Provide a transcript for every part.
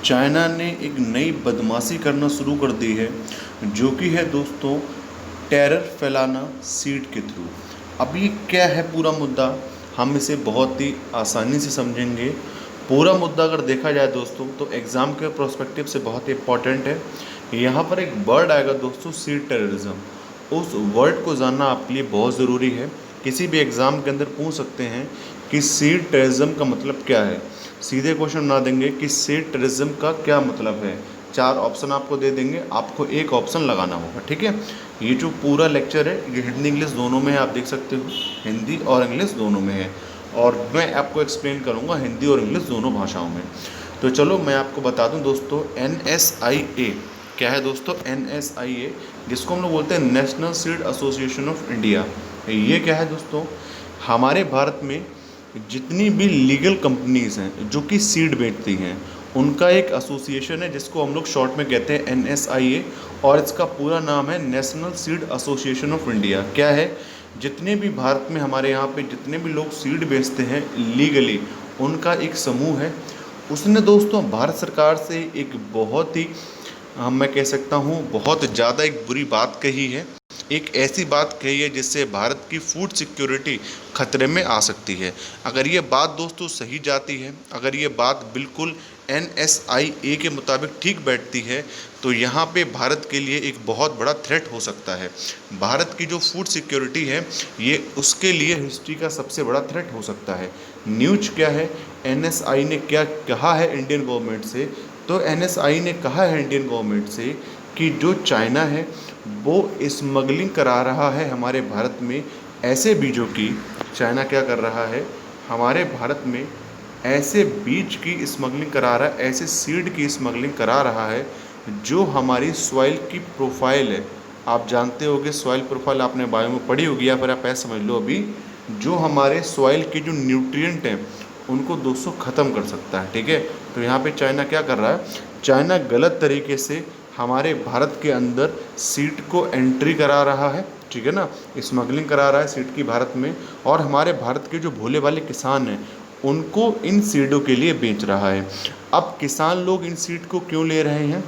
China ने एक नई बदमाशी करना शुरू कर दी है, जो कि है दोस्तों टेरर फैलाना सीड के थ्रू। अब ये क्या है पूरा मुद्दा, हम इसे बहुत ही आसानी से समझेंगे। पूरा मुद्दा अगर देखा जाए दोस्तों तो एग्ज़ाम के प्रोस्पेक्टिव से बहुत ही इम्पॉर्टेंट है। यहाँ पर एक वर्ड आएगा दोस्तों, सीड टेररिज्म। उस वर्ड को जानना आपके लिए बहुत ज़रूरी है। किसी भी एग्ज़ाम के अंदर पूछ सकते हैं कि सीड टेररिज्म का मतलब क्या है। सीधे क्वेश्चन बना देंगे कि सीड टेररिज्म का क्या मतलब है। 4 ऑप्शन आपको दे देंगे, आपको एक ऑप्शन लगाना होगा, ठीक है। ये जो पूरा लेक्चर है ये हिंदी इंग्लिश दोनों में है, आप देख सकते हो हिंदी और इंग्लिश दोनों में है, और मैं आपको एक्सप्लेन करूँगा हिंदी और इंग्लिश दोनों भाषाओं में। तो चलो मैं आपको बता दूं दोस्तों, NSIA क्या है दोस्तों। NSIA जिसको हम लोग बोलते हैं national Seed Association of India. ये क्या है दोस्तों, हमारे भारत में जितनी भी लीगल कंपनीज़ हैं जो कि सीड बेचती हैं उनका एक एसोसिएशन है जिसको हम लोग शॉर्ट में कहते हैं NSIA, और इसका पूरा नाम है national Seed Association of India. क्या है, जितने भी भारत में हमारे यहाँ पे जितने भी लोग सीड बेचते हैं लीगली, उनका एक समूह है। उसने दोस्तों भारत सरकार से एक बहुत ही मैं कह सकता हूँ बहुत ज़्यादा एक बुरी बात कही है। एक ऐसी बात कही है जिससे भारत की फूड सिक्योरिटी खतरे में आ सकती है। अगर ये बात दोस्तों सही जाती है, अगर ये बात बिल्कुल NSIA के मुताबिक ठीक बैठती है, तो यहाँ पे भारत के लिए एक बहुत बड़ा थ्रेट हो सकता है। भारत की जो फूड सिक्योरिटी है ये उसके लिए हिस्ट्री का सबसे बड़ा थ्रेट हो सकता है। न्यूज़ क्या है, NSI ने क्या कहा है इंडियन गवर्नमेंट से, तो NSI ने कहा है इंडियन गवर्नमेंट से कि जो चाइना है वो स्मगलिंग करा रहा है हमारे भारत में ऐसे बीजों की। चाइना क्या कर रहा है, हमारे भारत में ऐसे बीज की स्मगलिंग करा रहा है, ऐसे सीड की स्मगलिंग करा रहा है जो हमारी सॉइल की प्रोफाइल है। आप जानते होंगे सॉइल प्रोफाइल आपने बायो में पढ़ी होगी, या फिर आप ऐसे समझ लो अभी, जो हमारे सॉइल के जो न्यूट्रिएंट हैं उनको दोस्तों ख़त्म कर सकता है, ठीक है। तो यहाँ पे चाइना क्या कर रहा है, चाइना गलत तरीके से हमारे भारत के अंदर सीड को एंट्री करा रहा है, ठीक है ना, स्मगलिंग करा रहा है सीड की भारत में, और हमारे भारत के जो भोले वाले किसान हैं उनको इन सीडों के लिए बेच रहा है। अब किसान लोग इन सीड को क्यों ले रहे हैं,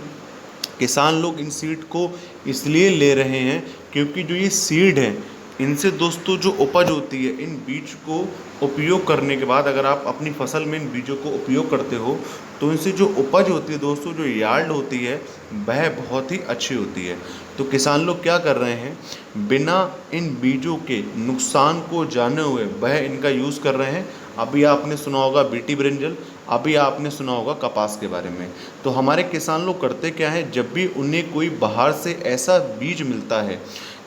किसान लोग इन सीड को इसलिए ले रहे हैं क्योंकि जो ये सीड है इनसे दोस्तों जो उपज होती है, इन बीज को उपयोग करने के बाद अगर आप अपनी फसल में इन बीजों को उपयोग करते हो तो इनसे जो उपज होती है दोस्तों, जो यार्ड होती है वह बहुत ही अच्छी होती है। तो किसान लोग क्या कर रहे हैं, बिना इन बीजों के नुकसान को जाने हुए वह इनका यूज़ कर रहे हैं। अभी आपने सुना होगा बीटी ब्रिंजल, अभी आपने सुना होगा कपास के बारे में। तो हमारे किसान लोग करते क्या है, जब भी उन्हें कोई बाहर से ऐसा बीज मिलता है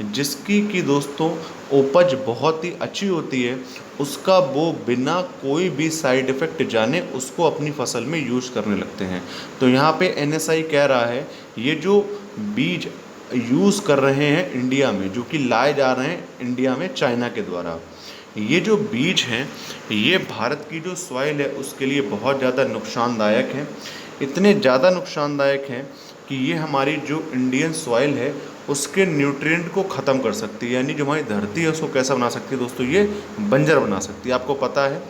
जिसकी कि दोस्तों उपज बहुत ही अच्छी होती है, उसका वो बिना कोई भी साइड इफ़ेक्ट जाने उसको अपनी फसल में यूज़ करने लगते हैं। तो यहाँ पे NSI कह रहा है ये जो बीज यूज़ कर रहे हैं इंडिया में, जो कि लाए जा रहे हैं इंडिया में चाइना के द्वारा, ये जो बीज हैं ये भारत की जो सॉइल है उसके लिए बहुत ज़्यादा नुकसानदायक हैं। इतने ज़्यादा नुकसानदायक हैं कि ये हमारी जो इंडियन सॉइल है उसके न्यूट्रिएंट को ख़त्म कर सकती है, यानी जो हमारी धरती है उसको कैसा बना सकती है दोस्तों, ये बंजर बना सकती है। आपको पता है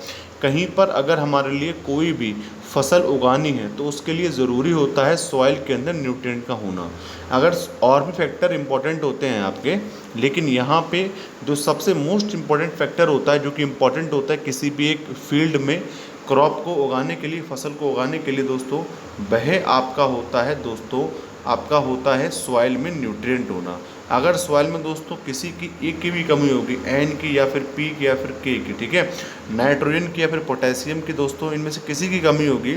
कहीं पर अगर हमारे लिए कोई भी फसल उगानी है तो उसके लिए ज़रूरी होता है सॉइल के अंदर न्यूट्रिएंट का होना। अगर और भी फैक्टर इंपॉर्टेंट होते हैं आपके, लेकिन यहाँ पे जो सबसे मोस्ट इम्पॉर्टेंट फैक्टर होता है, जो कि इम्पॉर्टेंट होता है किसी भी एक फील्ड में क्रॉप को उगाने के लिए, फसल को उगाने के लिए दोस्तों, वह आपका होता है दोस्तों, आपका होता है सॉइल में न्यूट्रिएंट होना। अगर सॉइल में दोस्तों किसी की एक की भी कमी होगी, N की या फिर P की या फिर K की, ठीक है, नाइट्रोजन की या फिर पोटेशियम की, दोस्तों इनमें से किसी की कमी होगी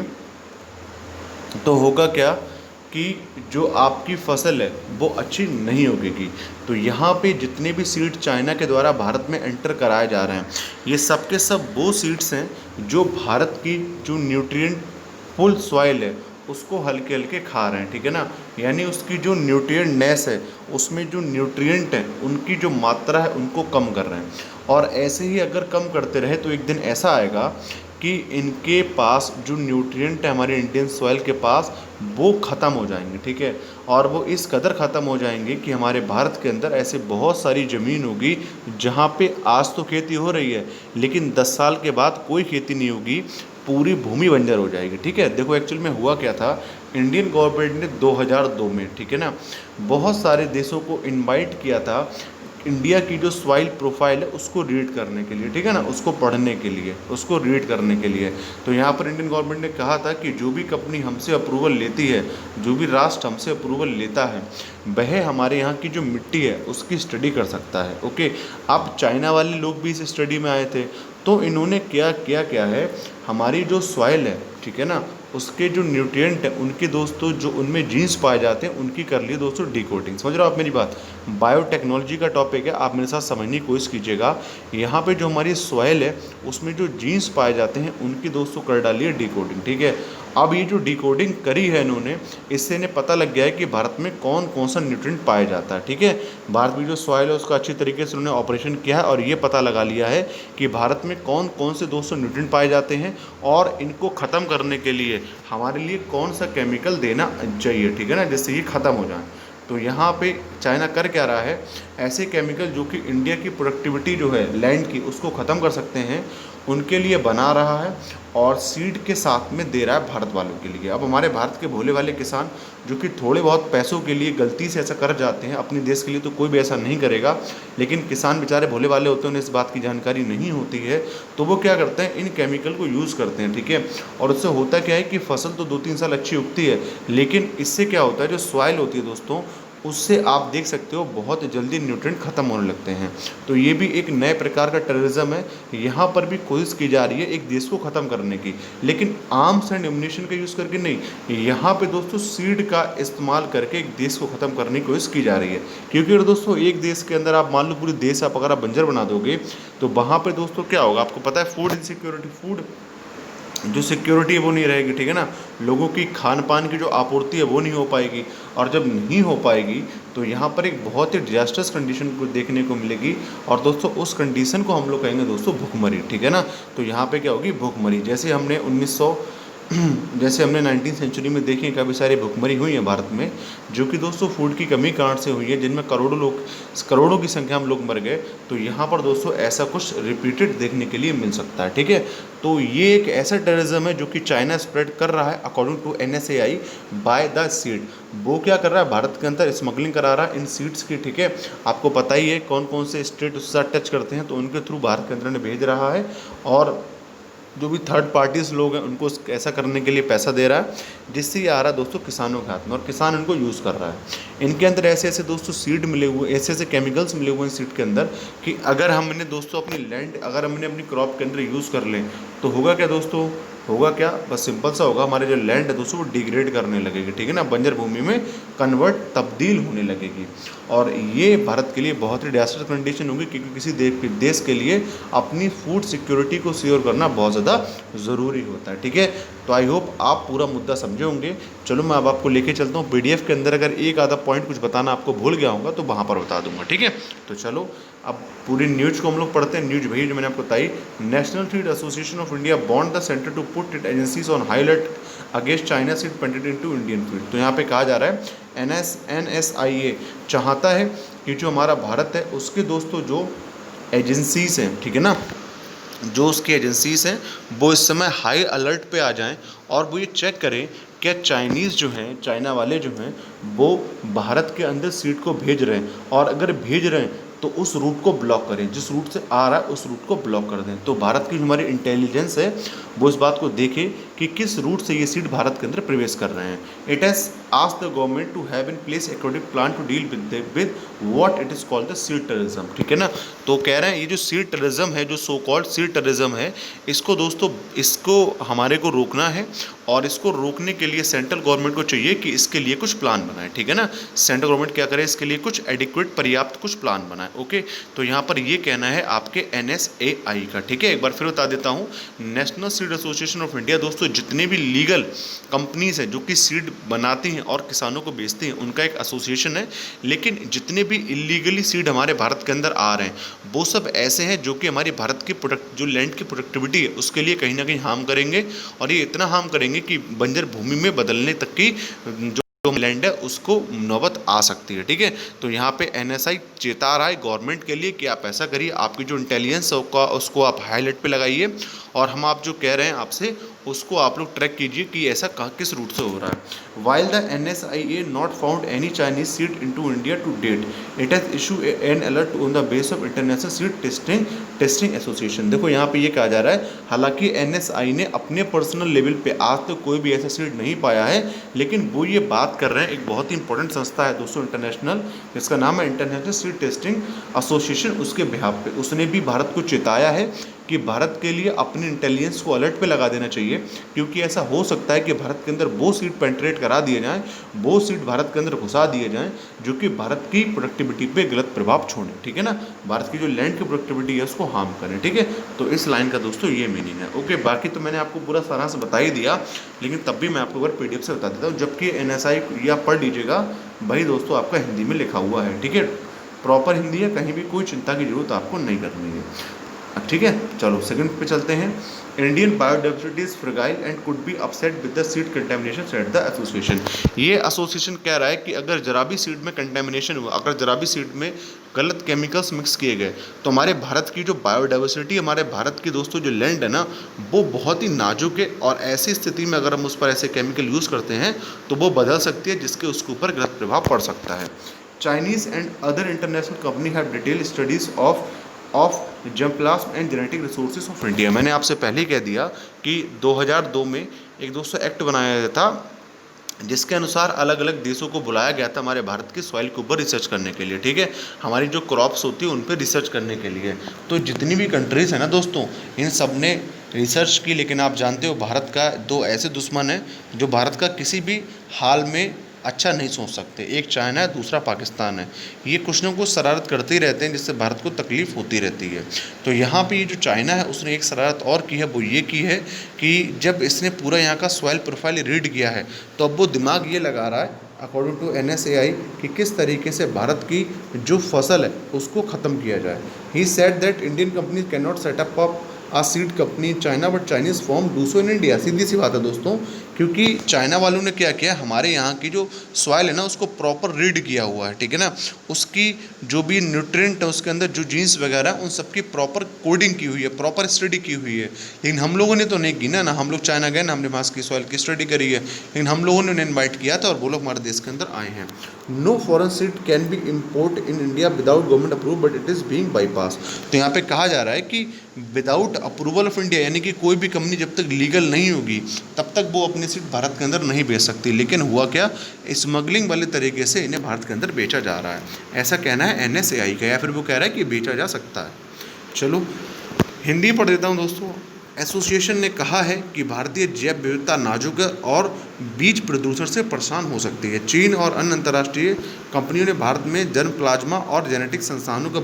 तो होगा क्या कि जो आपकी फसल है वो अच्छी नहीं उगेगी। तो यहाँ पे जितने भी सीड चाइना के द्वारा भारत में एंटर कराए जा रहे हैं, ये सब के सब वो सीड्स हैं जो भारत की जो न्यूट्रिएंट फुल सॉइल है उसको हल्के हल्के खा रहे हैं, ठीक है ना, यानी उसकी जो न्यूट्रिएंटनेस है, उसमें जो न्यूट्रिएंट है उनकी जो मात्रा है उनको कम कर रहे हैं। और ऐसे ही अगर कम करते रहे तो एक दिन ऐसा आएगा कि इनके पास जो न्यूट्रिएंट है हमारे इंडियन सॉइल के पास वो ख़त्म हो जाएंगे, ठीक है। और वो इस कदर ख़त्म हो जाएंगे कि हमारे भारत के अंदर ऐसे बहुत सारी ज़मीन होगी जहाँ पे आज तो खेती हो रही है लेकिन 10 साल के बाद कोई खेती नहीं होगी, पूरी भूमि बंजर हो जाएगी। ठीक है, देखो एक्चुअल में हुआ क्या था, इंडियन गवर्नमेंट ने 2002 में, ठीक है ना, बहुत सारे देशों को इनवाइट किया था इंडिया की जो सॉइल प्रोफाइल है उसको रीड करने के लिए, ठीक है ना, उसको पढ़ने के लिए, उसको रीड करने के लिए। तो यहाँ पर इंडियन गवर्नमेंट ने कहा था कि जो भी कंपनी हमसे अप्रूवल लेती है, जो भी राष्ट्र हमसे अप्रूवल लेता है, वह हमारे यहाँ की जो मिट्टी है उसकी स्टडी कर सकता है। ओके, अब चाइना वाले लोग भी इस स्टडी में आए थे, तो इन्होंने क्या है, हमारी जो सॉइल है, ठीक है ना, उसके जो न्यूट्रिएंट हैं उनके दोस्तों, जो उनमें जीन्स पाए जाते हैं, उनकी कर लिए दोस्तों डिकोडिंग। समझ रहे हो आप मेरी बात? बायोटेक्नोलॉजी का टॉपिक है, आप मेरे साथ समझने की कोशिश कीजिएगा। यहाँ पे जो हमारी सॉइल है उसमें जो जीन्स पाए जाते हैं उनकी दोस्तों कर डाली है डिकोडिंग। ठीक है, अब ये जो डिकोडिंग करी है इन्होंने, इससे इन्हें पता लग गया है कि भारत में कौन कौन सा न्यूट्रिएंट पाया जाता है। ठीक है, भारत में जो सॉइल है उसका अच्छी तरीके से उन्होंने ऑपरेशन किया है और ये पता लगा लिया है कि भारत में कौन कौन से दोस्तों न्यूट्रिएंट पाए जाते हैं और इनको ख़त्म करने के लिए हमारे लिए कौन सा केमिकल देना चाहिए, ठीक है ना, जिससे ये ख़त्म हो जाए। तो यहाँ पे चाइना कर क्या रहा है, ऐसे केमिकल जो कि इंडिया की प्रोडक्टिविटी जो है लैंड की उसको ख़त्म कर सकते हैं, उनके लिए बना रहा है और सीड के साथ में दे रहा है भारत वालों के लिए। अब हमारे भारत के भोले वाले किसान जो कि थोड़े बहुत पैसों के लिए गलती से ऐसा कर जाते हैं, अपने देश के लिए तो कोई भी ऐसा नहीं करेगा, लेकिन किसान बेचारे भोले वाले होते हैं, उन्हें इस बात की जानकारी नहीं होती है, तो वो क्या करते हैं, इन केमिकल को यूज़ करते हैं। ठीक है, और उससे होता क्या है कि फसल तो 2-3 साल अच्छी उगती है, लेकिन इससे क्या होता है, जो सॉइल होती है दोस्तों, उससे आप देख सकते हो बहुत जल्दी न्यूट्रिएंट ख़त्म होने लगते हैं। तो ये भी एक नए प्रकार का टेररिज्म है। यहाँ पर भी कोशिश की जा रही है एक देश को ख़त्म करने की, लेकिन आर्म्स एंड एम्यूनिशन का यूज़ करके नहीं, यहाँ पे दोस्तों सीड का इस्तेमाल करके एक देश को ख़त्म करने की कोशिश की जा रही है। क्योंकि अगर दोस्तों एक देश के अंदर आप मान लो पूरे देश आप अगर आप बंजर बना दोगे, तो वहाँ पर दोस्तों क्या होगा, आपको पता है, फूड इनसिक्योरिटी, फूड जो सिक्योरिटी है वो नहीं रहेगी। ठीक है ना, लोगों की खान पान की जो आपूर्ति है वो नहीं हो पाएगी, और जब नहीं हो पाएगी तो यहाँ पर एक बहुत ही डिजास्टर्स कंडीशन को देखने को मिलेगी। और दोस्तों उस कंडीशन को हम लोग कहेंगे दोस्तों भूखमरी। ठीक है ना, तो यहाँ पे क्या होगी, भूखमरी। जैसे हमने 19th सेंचुरी में देखी काफ़ी सारी भूखमरी हुई है भारत में, जो कि दोस्तों फूड की कमी कारण से हुई है, जिनमें करोड़ों की संख्या में लोग मर गए। तो यहाँ पर दोस्तों ऐसा कुछ रिपीटेड देखने के लिए मिल सकता है। ठीक है, तो ये एक ऐसा टेररिज्म है जो कि चाइना स्प्रेड कर रहा है according to NSAI by the seed. वो क्या कर रहा है, भारत के अंदर स्मगलिंग करा रहा है इन सीड्स की। ठीक है, आपको पता ही है कौन कौन से स्टेट उसके साथ टच करते हैं, तो उनके थ्रू भारत के अंदर ने भेज रहा है, और जो भी थर्ड पार्टीज लोग हैं उनको ऐसा करने के लिए पैसा दे रहा है, जिससे ये आ रहा है दोस्तों किसानों के हाथ में, और किसान इनको यूज़ कर रहा है। इनके अंदर ऐसे ऐसे दोस्तों सीड मिले हुए, ऐसे ऐसे केमिकल्स मिले हुए हैं सीड के अंदर, कि अगर हमने दोस्तों अपनी लैंड, अगर हमने अपनी क्रॉप के अंदर यूज़ कर लें, तो होगा क्या दोस्तों, होगा क्या, बस सिंपल सा होगा, हमारे जो लैंड है दोस्तों वो डिग्रेड करने लगेगी। ठीक है ना, बंजर भूमि में तब्दील होने लगेगी, और ये भारत के लिए बहुत ही डिजास्टर कंडीशन होगी, क्योंकि किसी देश के लिए अपनी फूड सिक्योरिटी को सिक्योर करना बहुत ज़्यादा ज़रूरी होता है। ठीक है, तो आई होप आप पूरा मुद्दा समझे होंगे। चलो मैं अब आपको लेके चलता हूँ PDF के अंदर, अगर एक आधा पॉइंट कुछ बताना आपको भूल गया होगा तो वहाँ पर बता दूंगा। ठीक है, तो चलो अब पूरी न्यूज़ को हम लोग पढ़ते हैं। न्यूज़ भई जो मैंने आपको बताई, National Seed Association of India bond the centre to put it agencies on high alert against China seed painted into Indian feed. तो यहाँ पे कहा जा रहा है NSIA चाहता है कि जो हमारा भारत है उसके दोस्तों जो एजेंसीज हैं, ठीक है ना, जो उसकी एजेंसीज हैं वो इस समय हाई अलर्ट पे आ जाएं, और वो ये चेक करें क्या चाइनीज़ जो हैं, चाइना वाले जो हैं, वो भारत के अंदर सीड को भेज रहे हैं, और अगर भेज रहे हैं तो उस रूट को ब्लॉक करें, जिस रूट से आ रहा है उस रूट को ब्लॉक कर दें। तो भारत की जो हमारी इंटेलिजेंस है वो इस बात को देखे कि किस रूट से ये सीड भारत के अंदर प्रवेश कर रहे हैं। It has asked the government to have in place according plan to deal with what it is called the seed terrorism. ठीक है ना, तो कह रहे हैं ये जो सीड टेररिज्म है, जो सो कॉल्ड सीड टेररिज्म है, इसको दोस्तों इसको हमारे को रोकना है, और इसको रोकने के लिए सेंट्रल गवर्नमेंट को चाहिए कि इसके लिए कुछ प्लान बनाए। ठीक है ना, सेंट्रल गवर्नमेंट क्या करे, इसके लिए कुछ एडिक्वेट पर्याप्त कुछ प्लान बनाए। ओके, तो यहाँ पर ये कहना है आपके NSAI का। ठीक है, एक बार फिर बता देता हूँ, national Seed Association of India दोस्तों जितने भी लीगल कंपनीज हैं जो कि सीड बनाती हैं और किसानों को बेचती हैं, उनका एक एसोसिएशन है। लेकिन जितने भी इलीगली सीड हमारे भारत के अंदर आ रहे हैं वो सब ऐसे हैं जो कि हमारी भारत की जो लैंड की प्रोडक्टिविटी है उसके लिए कहीं ना कहीं हार्म करेंगे, और ये इतना हार्म करेंगे कि बंजर भूमि में बदलने तक की जो जो लैंड है उसको नौबत आ सकती है। ठीक है, तो यहाँ पे एनएसआई चेता रहा है गवर्नमेंट के लिए कि आप ऐसा करिए, आपकी जो इंटेलिजेंस होगा उसको आप हाईलाइट पे लगाइए, और हम आप जो कह रहे हैं आपसे उसको आप लोग ट्रैक कीजिए कि ऐसा कहाँ किस रूट से हो रहा है। While the NSIA not found any Chinese seed into India to date, it has issue an alert on the base of international seed testing association. देखो यहाँ पे ये कहा जा रहा है, हालांकि NSI ने अपने पर्सनल लेवल पे आज तक तो कोई भी ऐसा सीड नहीं पाया है, लेकिन वो ये बात कर रहे हैं, एक बहुत ही इंपॉर्टेंट संस्था है दोस्तों इंटरनेशनल, जिसका नाम है इंटरनेशनल सीड टेस्टिंग एसोसिएशन, उसके बिहाफ पे उसने भी भारत को चेताया है कि भारत के लिए अपने इंटेलिजेंस को अलर्ट पे लगा देना चाहिए, क्योंकि ऐसा हो सकता है कि भारत के अंदर वो सीड पेंट्रेट करा दिए जाएं, वो सीड भारत के अंदर घुसा दिए जाएं जो कि भारत की प्रोडक्टिविटी पे गलत प्रभाव छोड़ें। ठीक है ना, भारत की जो लैंड की प्रोडक्टिविटी है उसको हार्म करें। ठीक है, तो इस लाइन का दोस्तों ये मीनिंग है। ओके, बाकी तो मैंने आपको पूरा सारांश बता ही दिया, लेकिन तब भी मैं आपको अगर PDF से बता देता हूँ, जबकि NSI ये आप पढ़ लीजिएगा भाई दोस्तों, आपका हिंदी में लिखा हुआ है। ठीक है, प्रॉपर हिंदी है, कहीं भी कोई चिंता की जरूरत आपको नहीं करनी है। ठीक है, चलो सेकंड पे चलते हैं। Indian biodiversity is fragile and could be upset with the seed contamination said the association. ये एसोसिएशन कह रहा है कि अगर जरा भी सीड में कंटेमिनेशन हुआ, अगर जरा भी सीड में गलत केमिकल्स मिक्स किए गए, तो हमारे भारत की जो बायोडाइवर्सिटी, हमारे भारत की दोस्तों जो लैंड है ना, वो बहुत ही नाजुक है, और ऐसी स्थिति में अगर हम उस पर ऐसे केमिकल यूज़ करते हैं तो वो बदल सकती है, जिसके उसके ऊपर गलत प्रभाव पड़ सकता है। Chinese and other international company have detail studies of germplasm and genetic resources of India. मैंने आपसे पहले ही कह दिया कि 2002 में एक दोस्तों एक्ट बनाया गया था, जिसके अनुसार अलग अलग देशों को बुलाया गया था हमारे भारत की सॉइल के ऊपर रिसर्च करने के लिए। ठीक है, हमारी जो क्रॉप्स होती है उन पर रिसर्च करने के लिए। तो जितनी भी कंट्रीज़ हैं ना दोस्तों, इन सब ने रिसर्च की, लेकिन आप जानते हो भारत का दो ऐसे दुश्मन हैं जो भारत का किसी भी हाल में अच्छा नहीं सोच सकते। एक चाइना है, दूसरा पाकिस्तान है। ये कुछ ना कुछ शरारत करते ही रहते हैं, जिससे भारत को तकलीफ़ होती रहती है। तो यहाँ पे ये जो चाइना है उसने एक शरारत और की है, वो ये की है कि जब इसने पूरा यहाँ का सॉइल प्रोफाइल रीड किया है, तो अब वो दिमाग ये लगा रहा है अकॉर्डिंग टू NSAI कि किस तरीके से भारत की जो फसल है उसको ख़त्म किया जाए। He said that Indian company can not setup up a seed company China but Chinese firm do so in India. सीधी सी बात है दोस्तों, क्योंकि चाइना वालों ने क्या किया, हमारे यहाँ की जो सॉइल है ना उसको प्रॉपर रीड किया हुआ है। ठीक है ना, उसकी जो भी न्यूट्रिएंट है उसके अंदर जो जीन्स वगैरह उन सबकी प्रॉपर कोडिंग की हुई है, प्रॉपर स्टडी की हुई है। लेकिन हम लोगों ने तो नहीं की ना, हम लोग चाइना गए ना, हमने वहाँ की सॉइल की स्टडी करी है, लेकिन हम लोगों ने उन्हें इन्वाइट किया था और वो लोग हमारे देश के अंदर आए हैं। No foreign seed can be import in India without government approve but it is being bypass. तो यहाँ पे कहा जा रहा है कि विदाउट अप्रूवल ऑफ इंडिया, यानी कि कोई भी कंपनी जब तक लीगल नहीं होगी तब तक वो अपनी सीट भारत के अंदर नहीं बेच सकती। लेकिन हुआ क्या, स्मगलिंग वाले तरीके से इन्हें भारत के अंदर बेचा जा रहा है, ऐसा कहना है NSAI का, या फिर वो कह रहा है कि बेचा जा सकता है। चलो हिंदी पढ़ देता हूँ दोस्तों। एसोसिएशन ने कहा है कि भारतीय जैव विविधता नाजुक है और बीज प्रदूषण से परेशान हो सकती है। चीन और अन्य अंतर्राष्ट्रीय कंपनियों ने भारत में जर्म प्लाज्मा और जेनेटिक संस्थानों का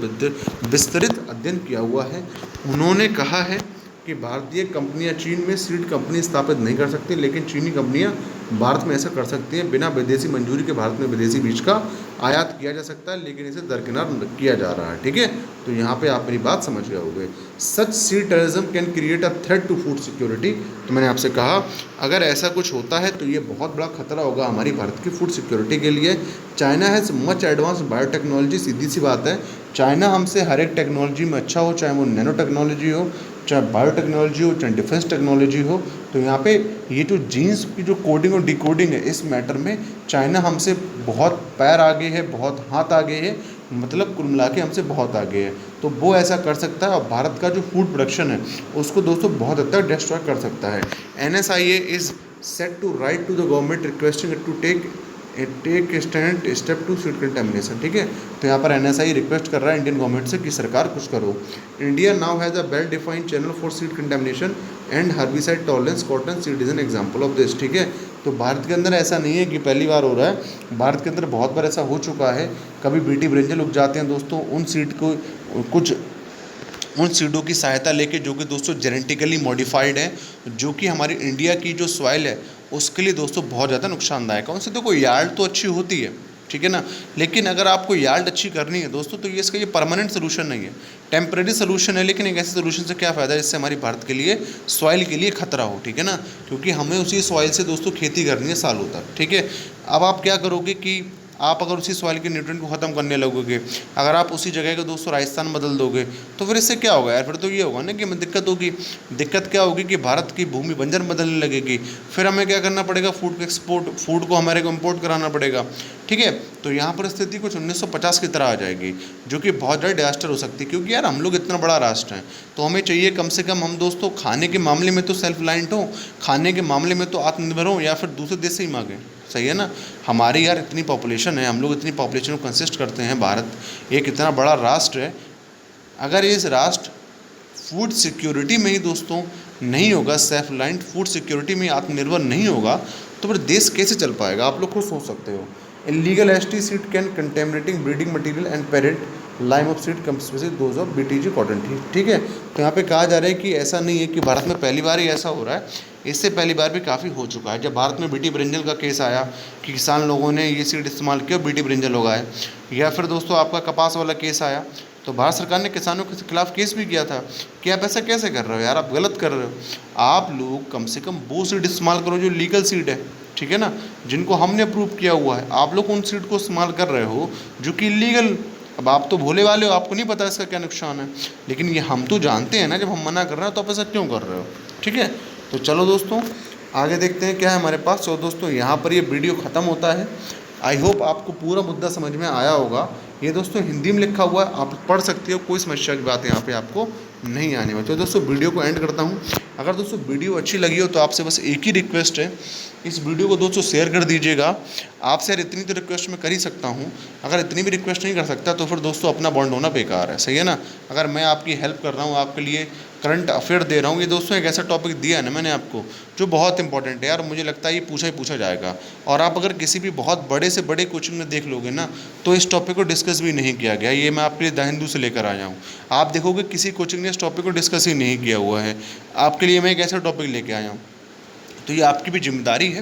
विस्तृत अध्ययन किया हुआ है। उन्होंने कहा है कि भारतीय कंपनियां चीन में सीड कंपनी स्थापित नहीं कर सकती, लेकिन चीनी कंपनियां भारत में ऐसा कर सकती हैं। बिना विदेशी मंजूरी के भारत में विदेशी बीज का आयात किया जा सकता है, लेकिन इसे दरकिनार किया जा रहा है। ठीक है, तो यहाँ पे आप मेरी बात समझ गए होंगे। Such seed terrorism can create a threat to food security. तो मैंने आपसे कहा अगर ऐसा कुछ होता है तो ये बहुत बड़ा खतरा होगा हमारी भारत की फूड सिक्योरिटी के लिए। China has much advance biotechnology. सीधी सी बात है, चाइना हमसे हर एक टेक्नोलॉजी में अच्छा हो, चाहे वो नैनो टेक्नोलॉजी हो, चाहे बायोटेक्नोलॉजी हो, चाहे डिफेंस टेक्नोलॉजी हो। तो यहाँ पे ये जो जीन्स की जो कोडिंग और डिकोडिंग है, इस मैटर में चाइना हमसे बहुत पैर आगे है, बहुत हाथ आगे है, मतलब कुल मिला के हमसे बहुत आगे है। तो वो ऐसा कर सकता है और भारत का जो फूड प्रोडक्शन है उसको दोस्तों बहुत हद तक डिस्ट्रॉय कर सकता है। NSIA is set to write to the government requesting it to take step to seed contamination. ठीक है, तो यहाँ पर NSI रिक्वेस्ट कर रहा है इंडियन गवर्नमेंट से कि सरकार कुछ करो। India now has a well defined channel for seed contamination and herbicide tolerance. Cotton seed is an example of this. ठीक है, तो भारत के अंदर ऐसा नहीं है कि पहली बार हो रहा है, भारत के अंदर बहुत बार ऐसा हो चुका है। कभी बीटी ब्रिंजल उग जाते हैं दोस्तों, उन सीड को कुछ उन सीडों की सहायता लेके जो कि दोस्तों जेनेटिकली मॉडिफाइड है, जो कि हमारी इंडिया की जो सॉइल है उसके लिए दोस्तों बहुत ज़्यादा नुकसानदायक है। उनसे देखो यार्ड तो अच्छी होती है, ठीक है ना। लेकिन अगर आपको याल्ड अच्छी करनी है दोस्तों, तो ये इसका ये परमानेंट सोल्यूशन नहीं है, टेम्परेरी सोल्यूशन है। लेकिन एक ऐसे सोल्यूशन से क्या फ़ायदा है जिससे हमारी भारत के लिए, सॉइल के लिए खतरा हो, ठीक है ना, क्योंकि हमें उसी सॉइल से दोस्तों खेती करनी है सालों तक, ठीक है। अब आप क्या करोगे कि आप अगर उसी सॉइल के न्यूट्रिएंट को ख़त्म करने लगोगे, अगर आप उसी जगह को दोस्तों राजस्थान बदल दोगे, तो फिर इससे क्या होगा यार, फिर तो ये होगा ना कि हमें दिक्कत होगी। दिक्कत क्या होगी कि भारत की भूमि बंजर बदलने लगेगी, फिर हमें क्या करना पड़ेगा, फूड को हमारे को इम्पोर्ट कराना पड़ेगा, ठीक है। तो यहाँ पर स्थिति कुछ 1950 की तरह आ जाएगी, जो कि बहुत ज़्यादा डिजास्टर हो सकती है, क्योंकि यार हम लोग इतना बड़ा राष्ट्र हैं, तो हमें चाहिए कम से कम हम दोस्तों खाने के मामले में तो सेल्फ रिलायंट हो, खाने के मामले में तो आत्मनिर्भर हो, या फिर दूसरे देश से ही मांगें, सही है ना। हमारी यार इतनी पॉपुलेशन है, हम लोग इतनी पॉपुलेशन को कंसिस्ट करते हैं, भारत एक इतना बड़ा राष्ट्र है, अगर इस राष्ट्र फूड सिक्योरिटी में ही दोस्तों नहीं होगा, सेल्फ रिलायंट फूड सिक्योरिटी में आत्मनिर्भर नहीं होगा, तो फिर देश कैसे चल पाएगा, आप लोग खुद सोच सकते हो। Illegal ST seed can contaminating breeding material and parent line of seed conspecific those of BTG cotton, ठीक है। तो यहाँ पे कहा जा रहा है कि ऐसा नहीं है कि भारत में पहली बार ही ऐसा हो रहा है, इससे पहली बार भी काफ़ी हो चुका है। जब भारत में बीटी ब्रिंजल का केस आया कि किसान लोगों ने ये सीड इस्तेमाल किया, बीटी ब्रिंजल उगाए, या फिर दोस्तों आपका कपास वाला केस आया, तो भारत सरकार ने किसानों के खिलाफ केस भी किया था कि आप ऐसा कैसे कर रहे हो यार, आप गलत कर रहे हो, आप लोग कम से कम वो सीड इस्तेमाल करो जो लीगल सीड है, ठीक है ना, जिनको हमने अप्रूव किया हुआ है। आप लोग उन सीड को इस्तेमाल कर रहे हो जो कि इलीगल। अब आप तो भोले वाले हो, आपको नहीं पता इसका क्या नुकसान है, लेकिन ये हम तो जानते हैं ना, जब हम मना कर रहे हैं तो आप ऐसा क्यों कर रहे हो, ठीक है। तो चलो दोस्तों आगे देखते हैं क्या है हमारे पास। तो दोस्तों यहाँ पर ये वीडियो ख़त्म होता है। आई होप आपको पूरा मुद्दा समझ में आया होगा। ये दोस्तों हिंदी में लिखा हुआ है, आप पढ़ सकते हो, कोई समस्या की बात यहाँ पे आपको नहीं आने वाली। तो दोस्तों वीडियो को एंड करता हूँ। अगर दोस्तों वीडियो अच्छी लगी हो तो आपसे बस एक ही रिक्वेस्ट है, इस वीडियो को दोस्तों शेयर कर दीजिएगा। आपसे यार इतनी तो रिक्वेस्ट मैं कर ही सकता हूँ, अगर इतनी भी रिक्वेस्ट नहीं कर सकता तो फिर दोस्तों अपना बॉन्ड होना बेकार है, सही है ना। अगर मैं आपकी हेल्प कर रहा हूँ, आपके लिए करंट अफेयर दे रहा हूँ, ये दोस्तों एक ऐसा टॉपिक दिया है ना मैंने आपको जो बहुत इंपॉर्टेंट है यार, मुझे लगता है ये पूछा ही पूछा जाएगा। और आप अगर किसी भी बहुत बड़े से बड़े कोचिंग में देख लोगे ना, तो इस टॉपिक को डिस्कस भी नहीं किया गया। ये मैं आपके लिए द हिंदू से लेकर आया हूँ, आप देखोगे किसी कोचिंग ने इस टॉपिक को डिस्कस ही नहीं किया हुआ है। आपके लिए मैं एक ऐसा टॉपिक लेके आया हूँ, तो ये आपकी भी जिम्मेदारी है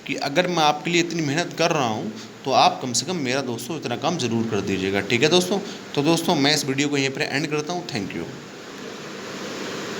कि अगर मैं आपके लिए इतनी मेहनत कर रहा हूँ तो आप कम से कम मेरा दोस्तों इतना काम ज़रूर कर दीजिएगा, ठीक है दोस्तों। तो दोस्तों मैं इस वीडियो को यहीं पर एंड करता हूँ। Thank you.